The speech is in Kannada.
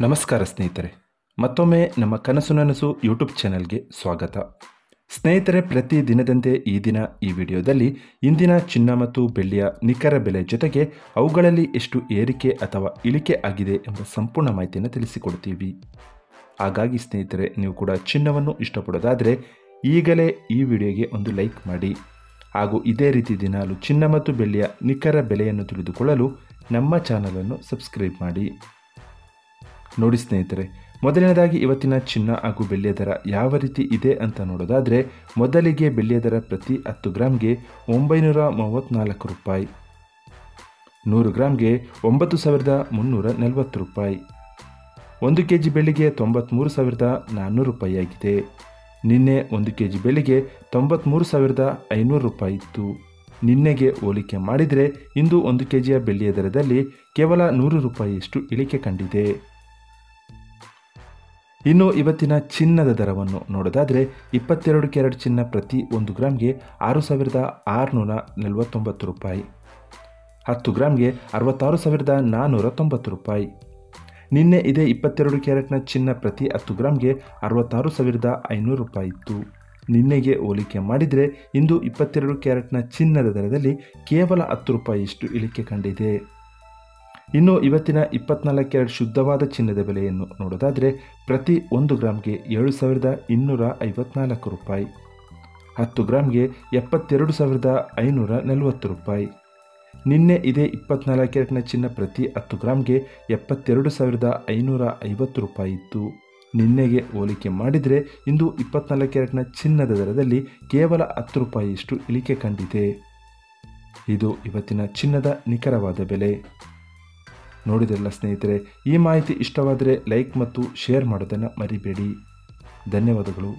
ನಮಸ್ಕಾರ ಸ್ನೇಹಿತರೆ, ಮತ್ತೊಮ್ಮೆ ನಮ್ಮ ಕನಸು ನನಸು ಯೂಟ್ಯೂಬ್ ಚಾನೆಲ್ಗೆ ಸ್ವಾಗತ. ಸ್ನೇಹಿತರೆ, ಪ್ರತಿ ದಿನದಂತೆ ಈ ದಿನ ಈ ವಿಡಿಯೋದಲ್ಲಿ ಇಂದಿನ ಚಿನ್ನ ಮತ್ತು ಬೆಳ್ಳಿಯ ನಿಖರ ಬೆಲೆ ಜೊತೆಗೆ ಅವುಗಳಲ್ಲಿ ಎಷ್ಟು ಏರಿಕೆ ಅಥವಾ ಇಳಿಕೆ ಆಗಿದೆ ಎಂಬ ಸಂಪೂರ್ಣ ಮಾಹಿತಿಯನ್ನು ತಿಳಿಸಿಕೊಡ್ತೀವಿ. ಹಾಗಾಗಿ ಸ್ನೇಹಿತರೆ, ನೀವು ಕೂಡ ಚಿನ್ನವನ್ನು ಇಷ್ಟಪಡೋದಾದರೆ ಈಗಲೇ ಈ ವಿಡಿಯೋಗೆ ಒಂದು ಲೈಕ್ ಮಾಡಿ. ಹಾಗೂ ಇದೇ ರೀತಿ ದಿನಾಲು ಚಿನ್ನ ಮತ್ತು ಬೆಳ್ಳಿಯ ನಿಖರ ಬೆಲೆಯನ್ನು ತಿಳಿದುಕೊಳ್ಳಲು ನಮ್ಮ ಚಾನಲನ್ನು ಸಬ್ಸ್ಕ್ರೈಬ್ ಮಾಡಿ. ನೋಡಿ ಸ್ನೇಹಿತರೆ, ಮೊದಲನೇದಾಗಿ ಇವತ್ತಿನ ಚಿನ್ನ ಹಾಗೂ ಬೆಳ್ಳಿಯ ದರ ಯಾವ ರೀತಿ ಇದೆ ಅಂತ ನೋಡೋದಾದರೆ, ಮೊದಲಿಗೆ ಬೆಳ್ಳಿಯ ದರ ಪ್ರತಿ 10 ಗ್ರಾಮ್ಗೆ 934 ರೂಪಾಯಿ, 100 ಗ್ರಾಮ್ಗೆ 9340 ರೂಪಾಯಿ, 1 ಕೆಜಿ ಬೆಳ್ಳಿಗೆ 93,400 ರೂಪಾಯಿ ಆಗಿದೆ. ನಿನ್ನೆ 1 ಕೆಜಿ ಬೆಳ್ಳಿಗೆ 93,500 ರೂಪಾಯಿ ಇತ್ತು. ನಿನ್ನೆಗೆ ಹೋಲಿಕೆ ಮಾಡಿದರೆ ಇಂದು 1 ಕೆಜಿಯ ಬೆಳ್ಳಿಯ ದರದಲ್ಲಿ ಕೇವಲ 100 ರೂಪಾಯಿಯಷ್ಟು ಇಳಿಕೆ ಕಂಡಿದೆ. ಇನ್ನು ಇವತ್ತಿನ ಚಿನ್ನದ ದರವನ್ನು ನೋಡೋದಾದರೆ, 22 ಕ್ಯಾರೆಟ್ ಚಿನ್ನ ಪ್ರತಿ 1 ಗ್ರಾಮ್ಗೆ 6,649 ರೂಪಾಯಿ, 10 ಗ್ರಾಮ್ಗೆ 66,490 ರೂಪಾಯಿ. ನಿನ್ನೆ ಇದೇ 22 ಕ್ಯಾರೆಟ್ನ ಚಿನ್ನ ಪ್ರತಿ 10 ಗ್ರಾಮ್ಗೆ 66,500 ರೂಪಾಯಿ ಇತ್ತು. ನಿನ್ನೆಗೆ ಹೋಲಿಕೆ ಮಾಡಿದರೆ ಇಂದು 22 ಕ್ಯಾರೆಟ್ನ ಚಿನ್ನದ ದರದಲ್ಲಿ ಕೇವಲ 10 ರೂಪಾಯಿಯಷ್ಟು ಇಳಿಕೆ ಕಂಡಿದೆ. ಇನ್ನು ಇವತ್ತಿನ 24 ಕ್ಯಾರೆಟ್ ಶುದ್ಧವಾದ ಚಿನ್ನದ ಬೆಲೆಯನ್ನು ನೋಡೋದಾದರೆ, ಪ್ರತಿ 1 ಗ್ರಾಮ್ಗೆ 7,254 ರೂಪಾಯಿ, 10 ಗ್ರಾಮ್ಗೆ 72,540 ರೂಪಾಯಿ. ನಿನ್ನೆ ಇದೇ 24 ಕ್ಯಾರೆಟ್ನ ಚಿನ್ನ ಪ್ರತಿ 10 ಗ್ರಾಮ್ಗೆ 72,550 ರೂಪಾಯಿ ಇತ್ತು. ನಿನ್ನೆಗೆ ಹೋಲಿಕೆ ಮಾಡಿದರೆ ಇಂದು 24 ಕ್ಯಾರೆಟ್ನ ಚಿನ್ನದ ದರದಲ್ಲಿ ಕೇವಲ 10 ರೂಪಾಯಿಯಷ್ಟು ಇಳಿಕೆ ಕಂಡಿದೆ. ಇದು ಇವತ್ತಿನ ಚಿನ್ನದ ನಿಖರವಾದ ಬೆಲೆ. ನೋಡಿದ್ರಲ್ಲ ಸ್ನೇಹಿತರೆ, ಈ ಮಾಹಿತಿ ಇಷ್ಟವಾದರೆ ಲೈಕ್ ಮತ್ತು ಶೇರ್ ಮಾಡೋದನ್ನು ಮರಿಬೇಡಿ. ಧನ್ಯವಾದಗಳು.